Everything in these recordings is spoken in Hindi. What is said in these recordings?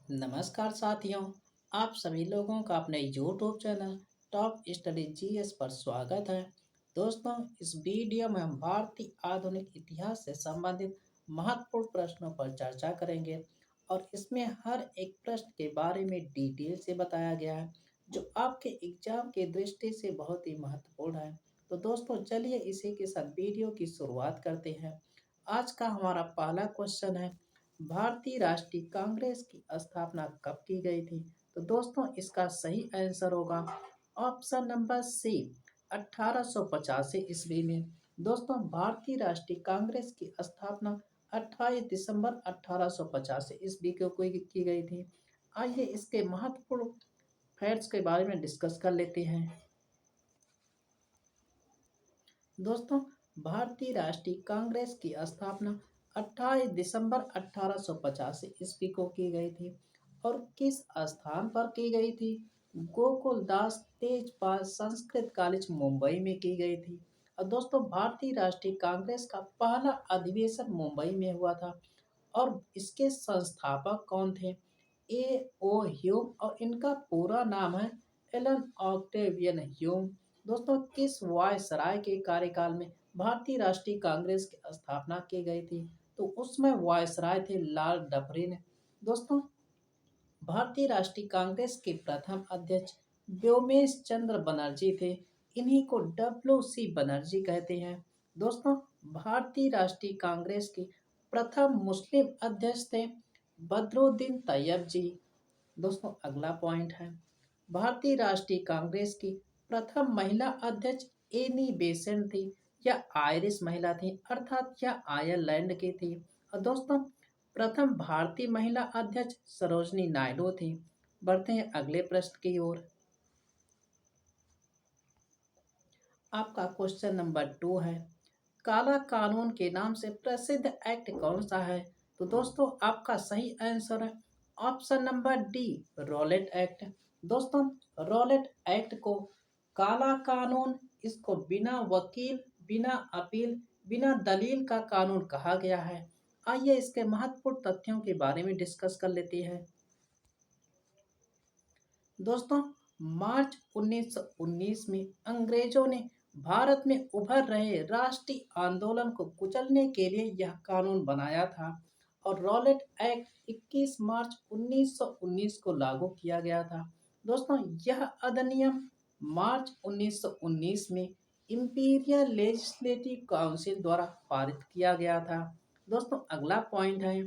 नमस्कार साथियों। आप सभी लोगों का अपने YouTube channel top study GS पर स्वागत है। दोस्तों, इस वीडियो में हम भारतीय आधुनिक इतिहास से संबंधित महत्वपूर्ण प्रश्नों पर चर्चा करेंगे और इसमें हर एक प्रश्न के बारे में डिटेल से बताया गया है जो आपके एग्जाम की दृष्टि से बहुत ही महत्वपूर्ण है। तो दोस्तों, चलिए इसी के साथ वीडियो की शुरुआत करते हैं। आज का हमारा पहला क्वेश्चन है, भारतीय राष्ट्रीय कांग्रेस की स्थापना कब की गई थी? तो दोस्तों, इसका सही आंसर होगा ऑप्शन नंबर सी, 1885 ईस्वी में। दोस्तों, भारतीय राष्ट्रीय कांग्रेस की स्थापना 28 दिसंबर 1885 ईस्वी को की गई थी। आइए इसके महत्वपूर्ण फैक्ट्स के बारे में डिस्कस कर लेते हैं। दोस्तों, भारतीय राष्ट्रीय कांग्रेस की स्थापना 28 दिसंबर 1885 ईस्वी को की गई थी और किस स्थान पर की गई थी? गोकुल दास तेजपाल संस्कृत कॉलेज मुंबई में की गई थी। और दोस्तों, भारतीय राष्ट्रीय कांग्रेस का पहला अधिवेशन मुंबई में हुआ था और इसके संस्थापक कौन थे? ए ओ ह्यूम, और इनका पूरा नाम है एलन ऑक्टेवियन ह्यूम। दोस्तों, किस वायसराय के कार्यकाल में भारतीय राष्ट्रीय कांग्रेस की स्थापना की गई थी? तो उसमें वायसराय थे लॉर्ड डफरिन। दोस्तों, भारतीय राष्ट्रीय कांग्रेस के प्रथम अध्यक्ष व्योमेश चंद्र बनर्जी थे। इन्हीं को डब्ल्यू सी बनर्जी कहते हैं। दोस्तों, भारतीय राष्ट्रीय कांग्रेस के प्रथम मुस्लिम अध्यक्ष थे बदरुद्दीन तैयब जी। दोस्तों, अगला पॉइंट है, भारतीय राष्ट्रीय कांग्रेस की प्रथम महिला अध्यक्ष एनी बेसेंट थी। यह आयरिश महिला थी, अर्थात यह आयरलैंड की थी। और दोस्तों, प्रथम भारतीय महिला अध्यक्ष सरोजनी नायडू थी। बढ़ते हैं अगले प्रश्न की ओर। आपका क्वेश्चन नंबर 2 है, काला कानून के नाम से प्रसिद्ध एक्ट कौन सा है? तो दोस्तों, आपका सही आंसर है option number D, Rowlatt act. दोस्तों, रॉलेट एक्ट को काला कानून, इसको बिना वकील, बिना अपील, बिना दलील का कानून कहा गया है। आइए इसके महत्वपूर्ण तथ्यों के बारे में डिस्कस कर लेते हैं। दोस्तों, मार्च 1919 में अंग्रेजों ने भारत में उभर रहे राष्ट्रीय आंदोलन को कुचलने के लिए यह कानून बनाया था और रॉलेट एक्ट 21 मार्च 1919 को लागू किया गया था। दोस्तों, यह अधिनियम मार्च 1919 में इंपीरियल लेजिस्लेटिव काउंसिल द्वारा पारित किया गया था। दोस्तों, अगला पॉइंट है,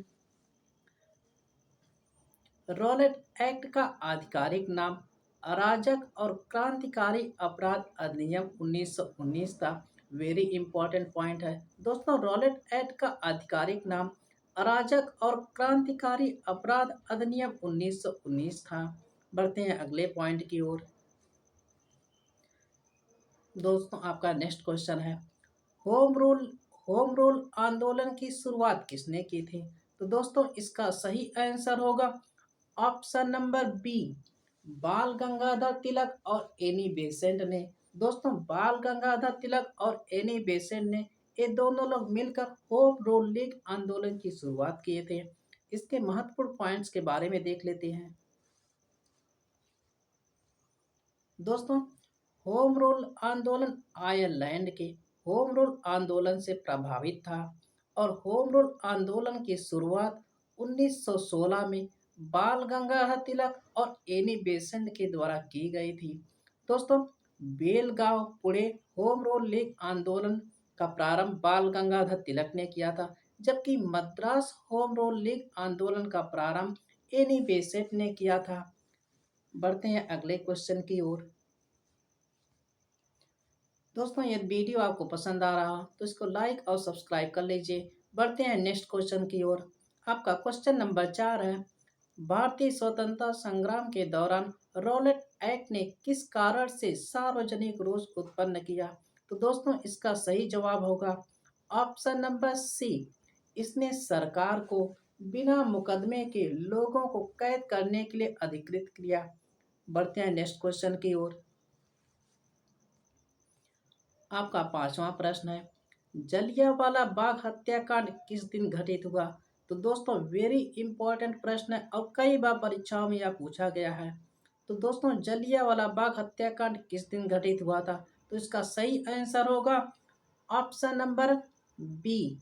रॉलेट एक्ट का आधिकारिक नाम अराजक और क्रांतिकारी अपराध अधिनियम 1919 था। वेरी इंपॉर्टेंट पॉइंट है। दोस्तों, रॉलेट एक्ट का आधिकारिक नाम अराजक और क्रांतिकारी अपराध अधिनियम 1919 था। बढ़ते हैं अगले पॉइंट की ओर। दोस्तों, आपका नेक्स्ट क्वेश्चन है, होम रूल होम रूल आंदोलन की शुरुआत किसने की थी? तो दोस्तों, इसका सही आंसर होगा ऑप्शन नंबर बी, बाल गंगाधर तिलक और एनी बेसेंट ने। दोस्तों, बाल गंगाधर तिलक और एनी बेसेंट ने, ये दोनों लोग मिलकर होम रूल लीग आंदोलन की शुरुआत किए थे। इसके महत्वपूर्ण पॉइंट्स के बारे में देख लेते हैं। दोस्तों, होम रूल आंदोलन आयरलैंड के होम रूल आंदोलन से प्रभावित था और होम रूल आंदोलन की शुरुआत 1916 में बाल गंगाधर तिलक और एनी बेसेंट के द्वारा की गई थी। दोस्तों, Belgaum Pune home rule league आंदोलन का प्रारंभ बाल गंगाधर तिलक ने किया था, जबकि मद्रास होम रूल लीग आंदोलन का प्रारंभ एनी बेसेंट ने किया था। बढ़ते हैं अगले क्वेश्चन की ओर। दोस्तों, यदि वीडियो आपको पसंद आ रहा हो तो इसको लाइक और सब्सक्राइब कर लीजिए। बढ़ते हैं नेक्स्ट क्वेश्चन की ओर। आपका क्वेश्चन नंबर 4 है, भारतीय स्वतंत्रता संग्राम के दौरान रॉलेट एक्ट ने किस कारण से सार्वजनिक रोष उत्पन्न किया? तो दोस्तों, इसका सही जवाब होगा ऑप्शन नंबर सी, इसने सरकार को बिना मुकदमे के लोगों को कैद करने के लिए अधिकृत किया। बढ़ते हैं नेक्स्ट क्वेश्चन की ओर। आपका पांचवा प्रश्न है, जलियांवाला बाग हत्याकांड किस दिन घटित हुआ? तो दोस्तों वेरी इंपॉर्टेंट प्रश्न है और कई बार परीक्षाओं में यह पूछा गया है। तो दोस्तों जलियांवाला बाग हत्याकांड किस दिन घटित हुआ था? तो इसका सही आंसर होगा ऑप्शन नंबर बी,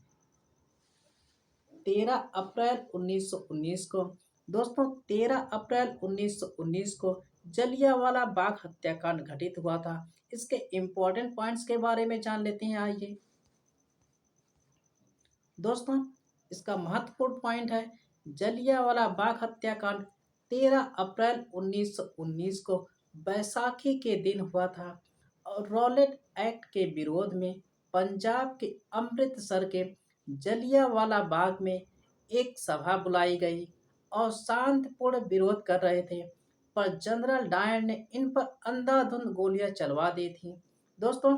13 अप्रैल 1919 को। दोस्तों 13 अप्रैल 1919 को जलियांवाला बाग हत्याकांड घटित हुआ था। इसके इंपॉर्टेंट पॉइंट्स के बारे में जान लेते हैं, आइए। दोस्तों इसका महत्वपूर्ण पॉइंट है, जलियांवाला बाग हत्याकांड 13 अप्रैल 1919 को बैसाखी के दिन हुआ था और रॉलेट एक्ट के विरोध में पंजाब के अमृतसर के जलियांवाला बाग में एक सभा बुलाई गई और शांतिपूर्ण विरोध कर रहे थे, पर जनरल डायर ने इन पर अंधाधुंध गोलियां चलवा दी थी। दोस्तों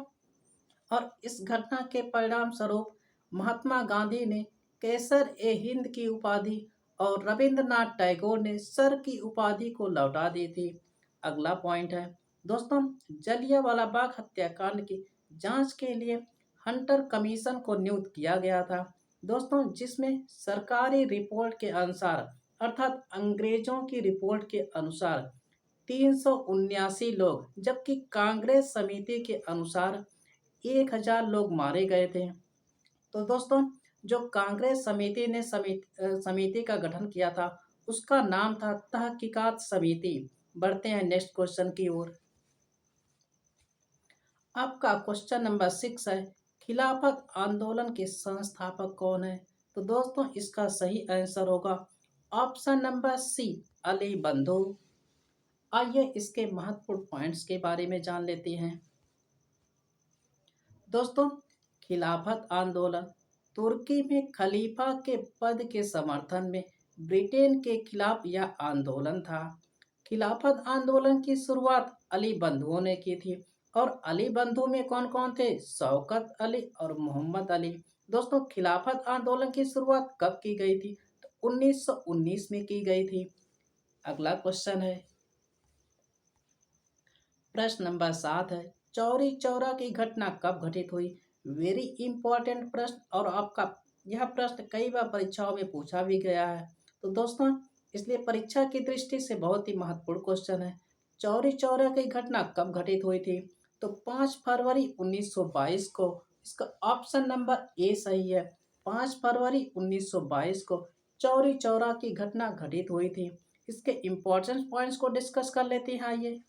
और इस घटना के परिणाम स्वरूप महात्मा गांधी ने केसर ए हिंद की उपाधि और रविंद्रनाथ टैगोर ने सर की उपाधि को लौटा दी थी। अगला पॉइंट है दोस्तों, जलियांवाला बाग हत्याकांड की जांच के लिए हंटर कमीशन को नियुक्त किया गया था दोस्तों, जिसमें सरकारी रिपोर्ट के अनुसार अर्थात अंग्रेजों की रिपोर्ट के अनुसार 379 लोग, जबकि कांग्रेस समिति के अनुसार 1000 लोग मारे गए थे। तो दोस्तों जो कांग्रेस समिति ने समिति का गठन किया था उसका नाम था तहकीकात समिति। बढ़ते हैं नेक्स्ट क्वेश्चन की ओर। आपका क्वेश्चन नंबर 6 है, खिलाफत आंदोलन के संस्थापक कौन है? तो दोस्तों इसका सही आंसर होगा ऑप्शन नंबर सी, अली बंधु। आइए इसके महत्वपूर्ण पॉइंट्स के बारे में जान लेते हैं। दोस्तों खिलाफत आंदोलन तुर्की में खलीफा के पद के समर्थन में ब्रिटेन के खिलाफ यह आंदोलन था। खिलाफत आंदोलन की शुरुआत अली बंधुओं ने की थी और अली बंधु में कौन कौन थे? शौकत अली और मोहम्मद अली। दोस्तों खिलाफत आंदोलन की शुरुआत कब की गई थी? तो 1919 में की गई थी। अगला क्वेश्चन है, प्रश्न नंबर 7 है, चौरी चौरा की घटना कब घटित हुई? वेरी इंपॉर्टेंट प्रश्न और आपका यह प्रश्न कई बार परीक्षाओं में पूछा भी गया है। तो दोस्तों इसलिए परीक्षा की दृष्टि से बहुत ही महत्वपूर्ण क्वेश्चन है। चौरी चौरा की घटना कब घटित हुई थी? तो 5 फरवरी 1922 को। इसका ऑप्शन नंबर ए सही है। 5 फरवरी 1922 को चौरी चौरा की घटना घटित हुई थी। इसके इंपॉर्टेंट पॉइंट्स को डिस्कस कर लेते हैं, आइए।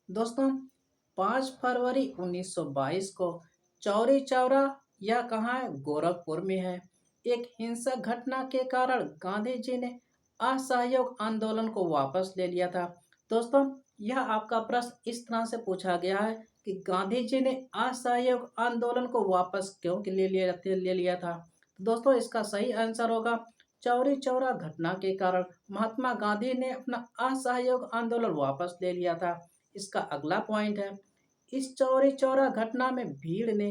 दोस्तों 5 फरवरी 1922 को चौरी चौरा यह कहाँ है? गोरखपुर में है। एक हिंसक घटना के कारण गांधी जी ने असहयोग आंदोलन को वापस ले लिया था। दोस्तों यह आपका प्रश्न इस तरह से पूछा गया है कि गांधी जी ने असहयोग आंदोलन को वापस क्यों ले लिया था? तो दोस्तों इसका सही आंसर होगा चौरी चौरा घटना के कारण महात्मा गांधी ने अपना असहयोग आंदोलन वापस ले लिया था। इसका अगला पॉइंट है, इस चौरी चौरा घटना में भीड़ ने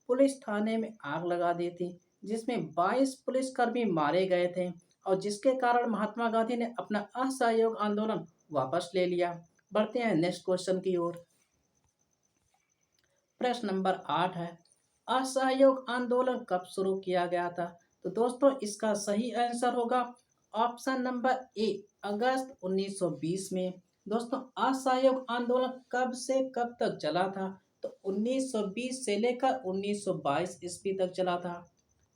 पुलिस थाने में आग लगा दी थी, जिसमें 22 पुलिसकर्मी मारे गए थे और जिसके कारण महात्मा गांधी ने अपना असहयोग आंदोलन वापस ले लिया। बढ़ते हैं नेक्स्ट क्वेश्चन की ओर। प्रश्न नंबर 8 है, असहयोग आंदोलन कब शुरू किया गया था? तो दोस्तों इसका सही आंसर होगा ऑप्शन नंबर ए, अगस्त 1920 में। दोस्तों असहयोग आंदोलन कब से कब तक चला था? तो 1920 से लेकर 1922 ईस्वी तक चला था।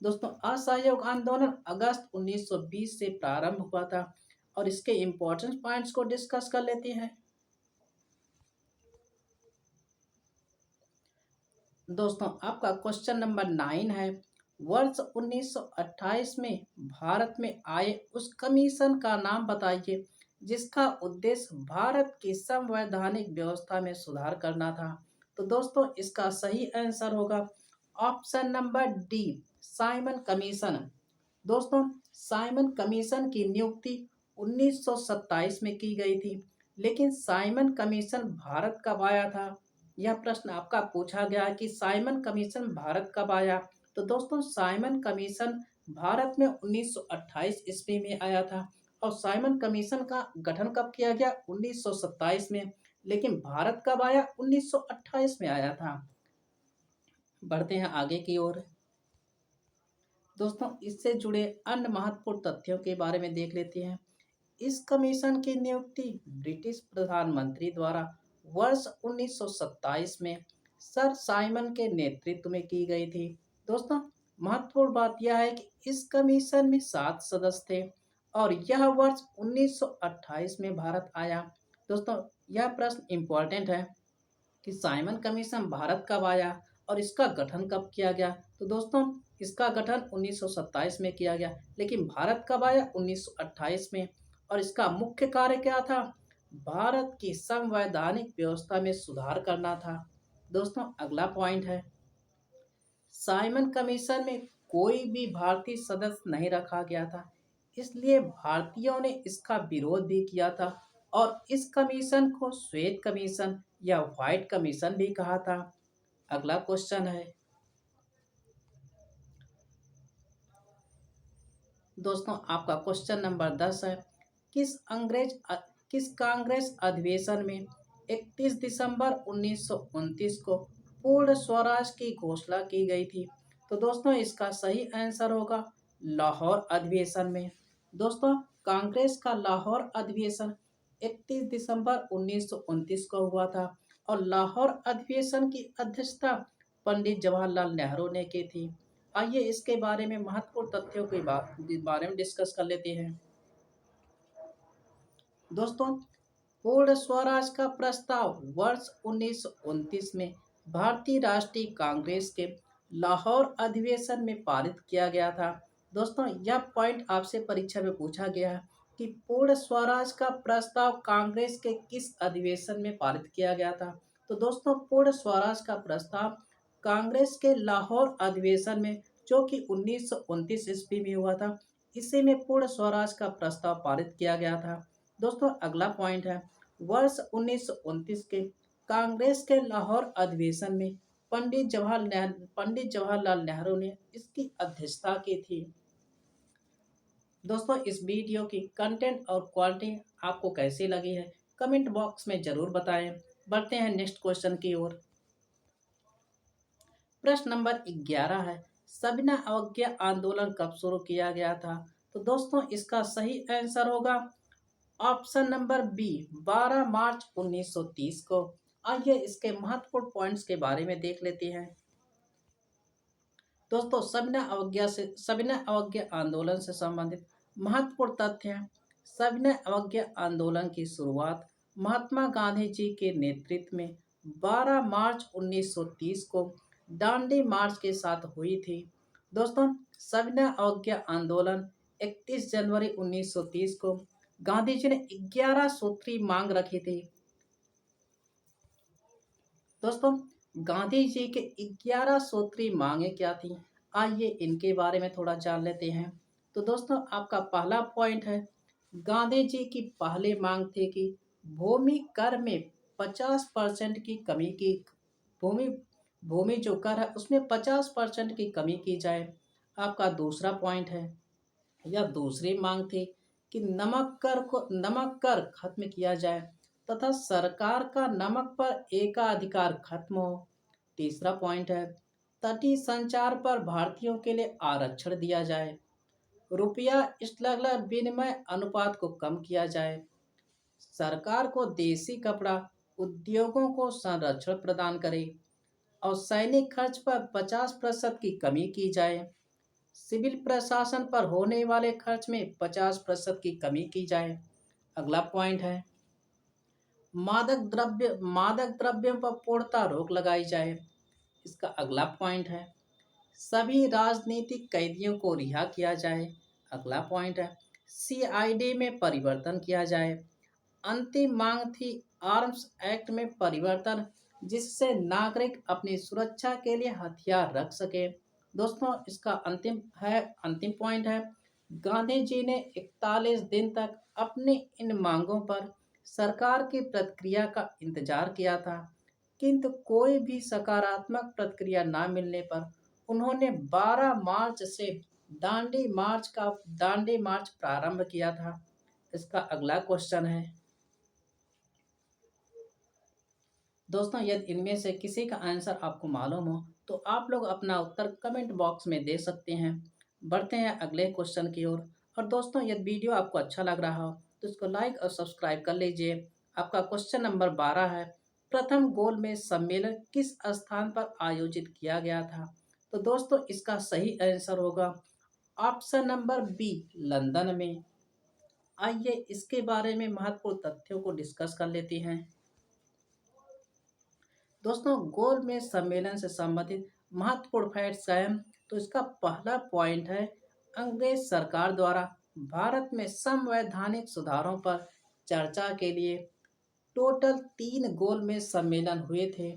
दोस्तों असहयोग आंदोलन अगस्त 1920 से प्रारंभ हुआ था और इसके इम्पोर्टेंट पॉइंट्स को डिस्कस कर लेते हैं। दोस्तों आपका क्वेश्चन नंबर 9 है, वर्ष 1928 में भारत में आए उस कमीशन का नाम बताइए जिसका उद्देश्य भारत की संवैधानिक व्यवस्था में सुधार करना था। तो दोस्तों इसका सही आंसर होगा option number D, Simon commission. दोस्तों साइमन कमीशन की नियुक्ति 1927 में की गई थी, लेकिन साइमन कमीशन भारत कब आया था? यह प्रश्न आपका पूछा गया है कि साइमन कमीशन भारत कब आया। तो दोस्तों साइमन कमीशन भारत में 1928 ईस्वी में आया था और साइमन कमीशन का गठन कब किया गया? 1927 में। लेकिन भारत कब आया? 1928 में आया था। बढ़ते हैं आगे की ओर। दोस्तों इससे जुड़े अन्य महत्वपूर्ण तथ्यों के बारे में देख लेते हैं। इस कमीशन की नियुक्ति ब्रिटिश प्रधानमंत्री द्वारा वर्ष 1927 में सर साइमन के नेतृत्व में की गई थी। दोस्तों महत्वपूर्ण बात यह है कि इस कमीशन में 7 सदस्य थे और यह वर्ष 1928 में भारत आया। दोस्तों यह प्रश्न इम्पोर्टेंट है कि साइमन कमीशन भारत कब आया और इसका गठन कब किया गया। तो दोस्तों इसका गठन 1927 में किया गया, लेकिन भारत कब आया, 1928 में। और इसका मुख्य कार्य क्या था, भारत की संवैधानिक व्यवस्था में सुधार करना था। दोस्तों अगला पॉइंट है, साइमन कमीशन में कोई भी भारतीय सदस्य नहीं रखा गया था, इसलिए भारतीयों ने इसका विरोध भी किया था और इस कमीशन को श्वेत कमीशन या व्हाइट कमीशन भी कहा था। अगला क्वेश्चन है दोस्तों, आपका क्वेश्चन नंबर 10 है, किस कांग्रेस अधिवेशन में 31 दिसंबर 1929 को पूर्ण स्वराज की घोषणा की गई थी। तो दोस्तों इसका सही आंसर होगा लाहौर अधिवेशन में। दोस्तों कांग्रेस का लाहौर अधिवेशन 31 दिसंबर 1929 को हुआ था और लाहौर अधिवेशन की अध्यक्षता पंडित जवाहरलाल नेहरू ने की थी। आइए इसके बारे में महत्वपूर्ण तथ्यों के बारे में डिस्कस कर लेते हैं। दोस्तों पूर्ण स्वराज का प्रस्ताव वर्ष 1929 में भारतीय राष्ट्रीय कांग्रेस के लाहौर अधिवेशन में पारित किया गया था। दोस्तों यह पॉइंट आपसे परीक्षा में पूछा गया है कि पूर्ण स्वराज का प्रस्ताव कांग्रेस के किस अधिवेशन में पारित किया गया था। तो दोस्तों पूर्ण स्वराज का प्रस्ताव कांग्रेस के लाहौर अधिवेशन में, जो कि 1929 ईस्वी में हुआ था, इसी में पूर्ण स्वराज का प्रस्ताव पारित किया गया था। दोस्तों अगला पॉइंट है, वर्ष 1929 के कांग्रेस के लाहौर अधिवेशन में पंडित जवाहरलाल नेहरू ने इसकी अध्यक्षता की थी। दोस्तों इस वीडियो की कंटेंट और क्वालिटी आपको कैसी लगी है कमेंट बॉक्स में जरूर बताएं। बढ़ते हैं नेक्स्ट क्वेश्चन की ओर। प्रश्न नंबर 11 है, सविनय अवज्ञा आंदोलन कब शुरू किया गया था। तो दोस्तों इसका सही आंसर होगा ऑप्शन नंबर बी, 12 मार्च 1930 को। आइए इसके महत्वपूर्ण पॉइंट्स के बारे में देख लेते हैं। दोस्तों सविनय अवज्ञा आंदोलन से संबंधित महत्वपूर्ण तथ्य हैं। सविनय अवज्ञा आंदोलन की शुरुआत महात्मा गांधी जी के नेतृत्व में 12 मार्च 1930 को दांडी मार्च के साथ हुई थी। दोस्तों सविनय अवज्ञा आंदोलन 31 जनवरी 1930 को गांधी जी ने 11 सूत्री मांग रखी थी। दोस्तों गांधी जी के 11 सूत्री मांगे क्या थी, आइए इनके बारे में थोड़ा जान लेते हैं। तो दोस्तों आपका पहला पॉइंट है, गांधी जी की पहली मांग थी कि भूमि कर में 50% की कमी की भूमि भूमि जो कर है उसमें 50% की कमी की जाए। आपका दूसरा पॉइंट है, यह दूसरी मांग थी कि नमक कर खत्म किया जाए तथा सरकार का नमक पर एकाधिकार खत्म हो। तीसरा पॉइंट है, तटीय संचार पर भारतीयों के लिए आरक्षण दिया जाए। रुपया स्लगलर विनिमय अनुपात को कम किया जाए। सरकार को देसी कपड़ा उद्योगों को संरक्षण प्रदान करे और सैनिक खर्च पर 50% की कमी की जाए। सिविल प्रशासन पर होने वाले खर्च में 50% की कमी की जाए। अगला पॉइंट है, मादक द्रव्यों पर पूर्णतः रोक लगाई जाए। इसका अगला पॉइंट है, सभी राजनीतिक कैदियों को रिहा किया जाए। अगला पॉइंट है, सीआईडी में परिवर्तन किया जाए। अंतिम मांग थी आर्म्स एक्ट में परिवर्तन, जिससे नागरिक अपनी सुरक्षा के लिए हथियार रख सके। दोस्तों इसका अंतिम पॉइंट है, गांधी जी ने 41 दिन तक अपनी इन मांगों पर सरकार की प्रतिक्रिया का इंतजार किया था, किंतु कोई भी सकारात्मक प्रतिक्रिया न मिलने पर उन्होंने 12 मार्च से दांडी मार्च प्रारंभ किया था। इसका अगला क्वेश्चन है, दोस्तों यदि इनमें से किसी का आंसर आपको मालूम हो तो आप लोग अपना उत्तर कमेंट बॉक्स में दे सकते हैं। बढ़ते हैं अगले क्वेश्चन की ओर। और दोस्तों यदि वीडियो आपको अच्छा लग रहा हो तो इसको लाइक और सब्सक्राइब कर लीजिए। आपका क्वेश्चन नंबर 12 है, प्रथम गोलमेज सम्मेलन किस स्थान पर आयोजित किया गया था? तो दोस्तों इसका सही आंसर होगा ऑप्शन नंबर बी, लंदन में। आइए इसके बारे में महत्वपूर्ण तथ्यों को डिस्कस कर लेते हैं। दोस्तों गोलमेज सम्मेलन से संबंधित महत्वपूर्ण फैक्ट्स हैं। तो इसका पहला पॉइंट है, अंग्रेज सरकार द्वारा भारत में संवैधानिक सुधारों पर चर्चा के लिए टोटल 3 गोलमेज सम्मेलन हुए थे।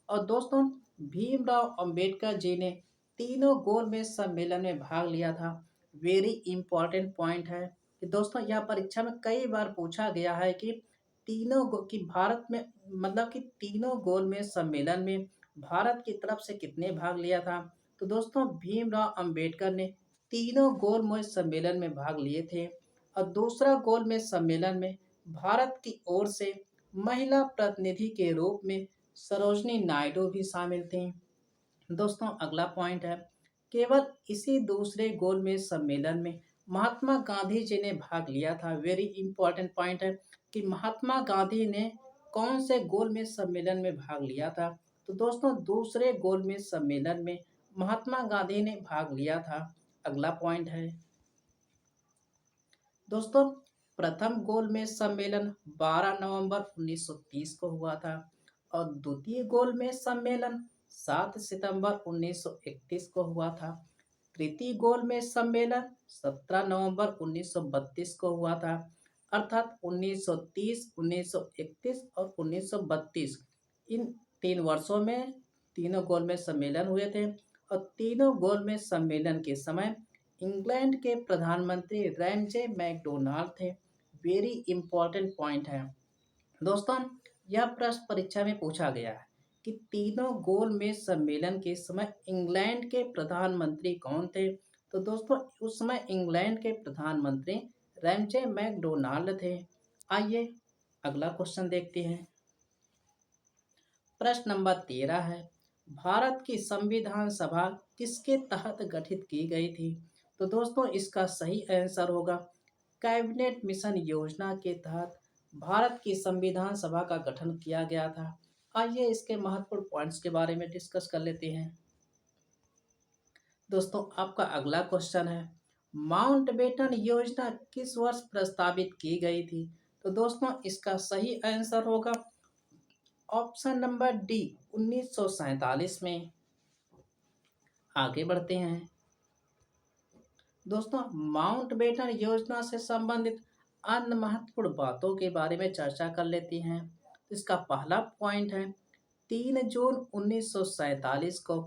और दोस्तों भीमराव अंबेडकर जी ने तीनों गोलमेज सम्मेलन में भाग लिया था। वेरी इंपॉर्टेंट पॉइंट है कि दोस्तों यह परीक्षा में कई बार पूछा गया है कि कि भारत में मतलब कि तीनों गोलमेज सम्मेलन में भारत की तरफ से कितने भाग लिया था? तो दोस्तों भीमराव अंबेडकर ने तीनों गोलमेज सम्मेलन में भाग लिए थे। और दूसरा गोलमेज सम्मेलन में भारत की ओर से महिला प्रतिनिधि के रूप में सरोजनी नायडू भी शामिल थीं। दोस्तों अगला पॉइंट है, केवल इसी दूसरे गोलमेज सम्मेलन में महात्मा गांधी जी ने भाग लिया था। वेरी इंपॉर्टेंट पॉइंट है कि महात्मा गांधी ने कौन से गोलमेज सम्मेलन में भाग लिया था? तो दोस्तों दूसरे गोलमेज सम्मेलन में महात्मा गांधी ने भाग लिया था। अगला पॉइंट है दोस्तों, प्रथम गोलमेज सम्मेलन 12 नवंबर 1930 को हुआ था और द्वितीय गोलमेज सम्मेलन 7 सितंबर 1931 को हुआ था। तृतीय गोलमेज सम्मेलन 17 नवंबर 1932 को हुआ था। अर्थात 1930, 1931 और 1932 इन 3 वर्षों में तीनों गोलमेज सम्मेलन हुए थे। और तीनों गोलमेज सम्मेलन के समय इंग्लैंड के प्रधानमंत्री रैमजे मैकडोनाल्ड थे। वेरी इंपॉर्टेंट पॉइंट है दोस्तों, यह प्रश्न परीक्षा में पूछा गया है कि तीनों गोलमेज सम्मेलन के समय इंग्लैंड के प्रधानमंत्री कौन थे? तो दोस्तों उस समय इंग्लैंड के प्रधानमंत्री रैमजे मैकडोनाल्ड थे। आइए अगला क्वेश्चन देखते हैं। प्रश्न नंबर 13 है, भारत की संविधान सभा किसके तहत गठित की गई थी? तो दोस्तों इसका सही आंसर होगा कैबिनेट मिशन योजना के तहत भारत की संविधान सभा का गठन किया गया था। आइए इसके महत्वपूर्ण पॉइंट्स के बारे में डिस्कस कर लेते हैं। दोस्तों आपका अगला क्वेश्चन है, माउंटबेटन योजना किस वर्ष प्रस्तावित की गई थी? तो दोस्तों इसका सही आंसर होगा ऑप्शन नंबर डी, 1947 में। आगे बढ़ते हैं दोस्तों, माउंटबेटन योजना से संबंधित अन्य महत्वपूर्ण बातों के बारे में चर्चा कर लेते हैं। इसका पहला पॉइंट है, 3 जून 1947 को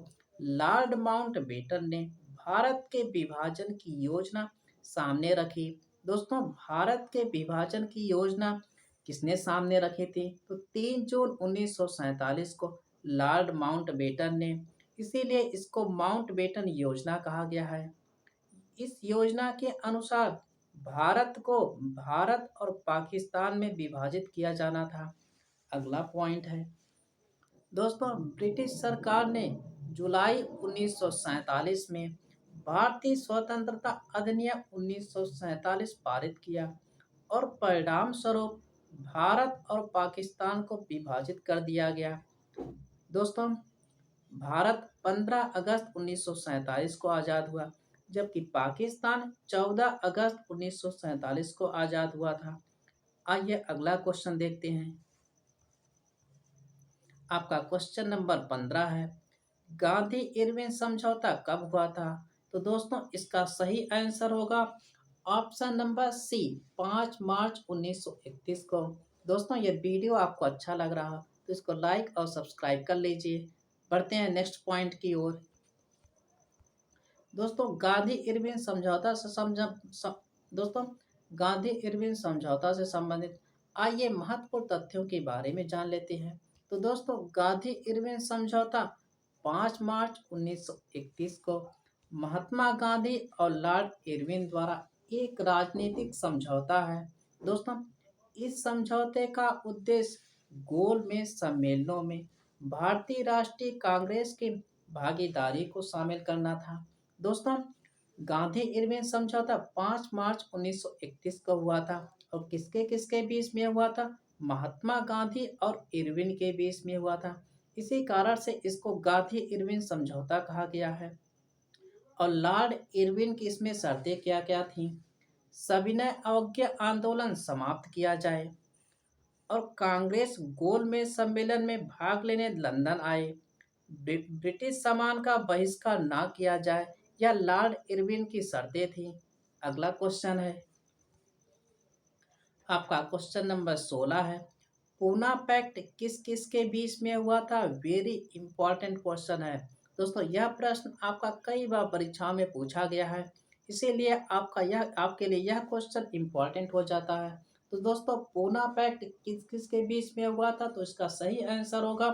लॉर्ड माउंटबेटन ने भारत के विभाजन की योजना सामने रखी। दोस्तों भारत के विभाजन की योजना किसने सामने रखी थी? तो 3 जून 1947 को लॉर्ड माउंटबेटन ने, इसीलिए इसको माउंटबेटन योजना कहा गया है। इस योजना के अनुसार भारत को भारत और पाकिस्तान में विभाजित किया जाना था। अगला पॉइंट है दोस्तों, ब्रिटिश सरकार ने जुलाई 1947 में भारतीय स्वतंत्रता अधिनियम 1947 पारित किया और परिणाम स्वरूप भारत और पाकिस्तान को विभाजित कर दिया गया। दोस्तों भारत 15 अगस्त 1947 को आज़ाद हुआ, जबकि पाकिस्तान 14 अगस्त 1947 को आज़ाद हुआ था। आइए अगला क्वेश्चन देखते हैं। आपका क्वेश्चन नंबर 15 है, गांधी इरविन समझौता कब हुआ था? तो दोस्तों इसका सही आंसर होगा ऑप्शन नंबर सी, 5 मार्च 1931 को। दोस्तों ये वीडियो आपको अच्छा लग रहा तो इसको लाइक और सब्सक्राइब कर लीजिए। बढ़ते हैं नेक्स्ट पॉइंट की ओर। दोस्तों गांधी इरविन समझौता से दोस्तों गांधी इरविन समझौता से संबंधित आइए महत्वपूर्ण तथ्यों के बारे में जान लेते हैं। तो दोस्तों गांधी इरविन समझौता 5 मार्च 1931 को महात्मा गांधी और लॉर्ड इरविन द्वारा एक राजनीतिक समझौता है। दोस्तों इस समझौते का उद्देश्य गोलमेज सम्मेलनों में भारतीय राष्ट्रीय कांग्रेस की भागीदारी को शामिल करना था। दोस्तों गांधी इरविन समझौता 5 मार्च 1931 को हुआ था और किसके किसके बीच में हुआ था? महात्मा गांधी और इरविन के बीच में हुआ था। इसी कारण से इसको गांधी इरविन समझौता कहा गया है। और लॉर्ड इरविन की इसमें शर्तें क्या क्या थीं? सविनय अवज्ञा आंदोलन समाप्त किया जाए और कांग्रेस गोलमेज सम्मेलन में भाग लेने लंदन आए, ब्रिटिश सामान का बहिष्कार ना किया जाए, या लॉर्ड इरविन की शर्तें थी। अगला क्वेश्चन है आपका क्वेश्चन नंबर 16 है, पूना पैक्ट किस किस के बीच में हुआ था? वेरी इंपॉर्टेंट क्वेश्चन है दोस्तों। यह प्रश्न आपका कई बार परीक्षा में पूछा गया है, इसीलिए आपके लिए यह क्वेश्चन इंपॉर्टेंट हो जाता है। तो दोस्तों पूना पैक्ट किस किस के बीच में हुआ था? तो इसका सही आंसर होगा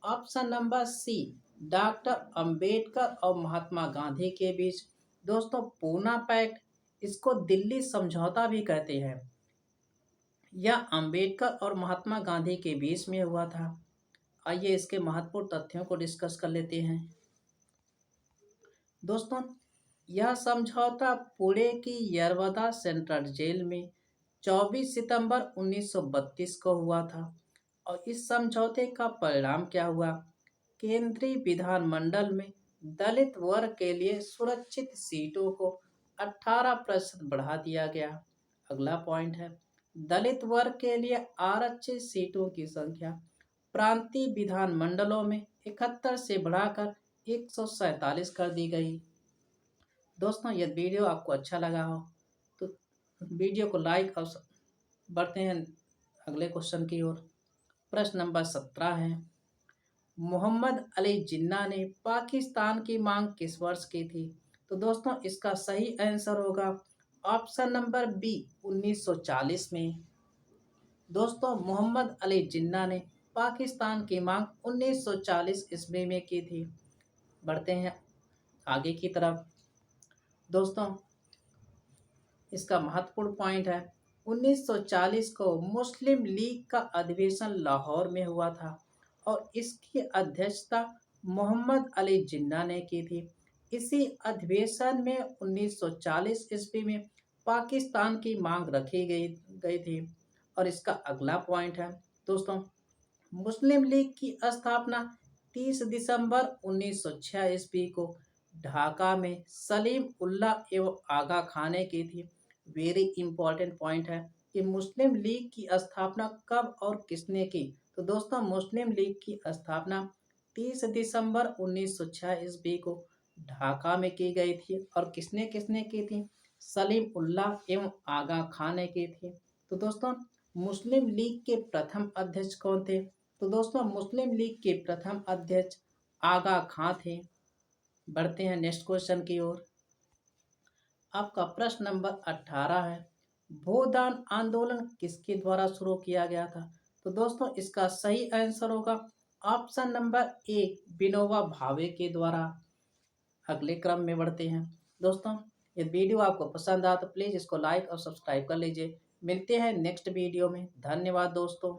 option number C, doctor Ambedkar और महात्मा गांधी के बीच। दोस्तों पूना पैक्ट, इसको दिल्ली समझौता भी कहते हैं, यह अंबेडकर और महात्मा गांधी के बीच में हुआ था। आइए इसके महत्वपूर्ण तथ्यों को डिस्कस कर लेते हैं। दोस्तों यह समझौता पुणे की यरवदा सेंट्रल जेल में 24 सितंबर 1932 को हुआ था और इस समझौते का परिणाम क्या हुआ? केंद्रीय विधानमंडल में दलित वर्ग के लिए सुरक्षित सीटों को 18% बढ़ा दिया गया। अगला पॉइंट है, दलित वर्ग के लिए आरक्षित सीटों की संख्या प्रांतीय विधानमंडलों में 71 से बढ़ाकर 147 कर दी गई। दोस्तों यदि वीडियो आपको अच्छा लगा हो तो वीडियो को लाइक और बढ़ते हैं अगले क्वेश्चन की ओर। प्रश्न नंबर 17 है, मोहम्मद अली जिन्ना ने पाकिस्तान की मांग किस वर्ष की थी? तो दोस्तों इसका सही आंसर होगा ऑप्शन नंबर बी, 1940 में। दोस्तों मोहम्मद अली जिन्ना ने पाकिस्तान की मांग 1940 ईस्वी में की थी। बढ़ते हैं आगे की तरफ। दोस्तों इसका महत्वपूर्ण पॉइंट है, 1940 को मुस्लिम लीग का अधिवेशन लाहौर में हुआ था और इसकी अध्यक्षता मोहम्मद अली जिन्ना ने की थी। इसी अधिवेशन में 1940 ईस्वी में पाकिस्तान की मांग रखी गई थी। और इसका अगला पॉइंट है दोस्तों, मुस्लिम लीग की स्थापना 30 दिसंबर 1906 ईस्वी को ढाका में सलीम उल्लाह एवं आगा खान ने की थी। वेरी इंपॉर्टेंट पॉइंट है कि मुस्लिम लीग की स्थापना कब और किसने की? तो दोस्तों मुस्लिम लीग की स्थापना 30 दिसंबर 1906 ईस्वी को ढाका में की गई थी और किसने किसने की थी? सलीम उल्लाह एवं आगा खान ने की थी। तो दोस्तों मुस्लिम लीग के प्रथम अध्यक्ष कौन थे? तो दोस्तों मुस्लिम लीग के प्रथम अध्यक्ष आगा खां थे। बढ़ते हैं नेक्स्ट क्वेश्चन की ओर। आपका प्रश्न नंबर 18 है, भूदान आंदोलन किसके द्वारा शुरू किया गया था? तो दोस्तों इसका सही आंसर होगा option number A, Vinoba Bhave के द्वारा। अगले क्रम में बढ़ते हैं। दोस्तों ये वीडियो आपको पसंद आया तो प्लीज़ इसको लाइक और सब्सक्राइब कर लीजिए। मिलते हैं नेक्स्ट वीडियो में। धन्यवाद दोस्तों।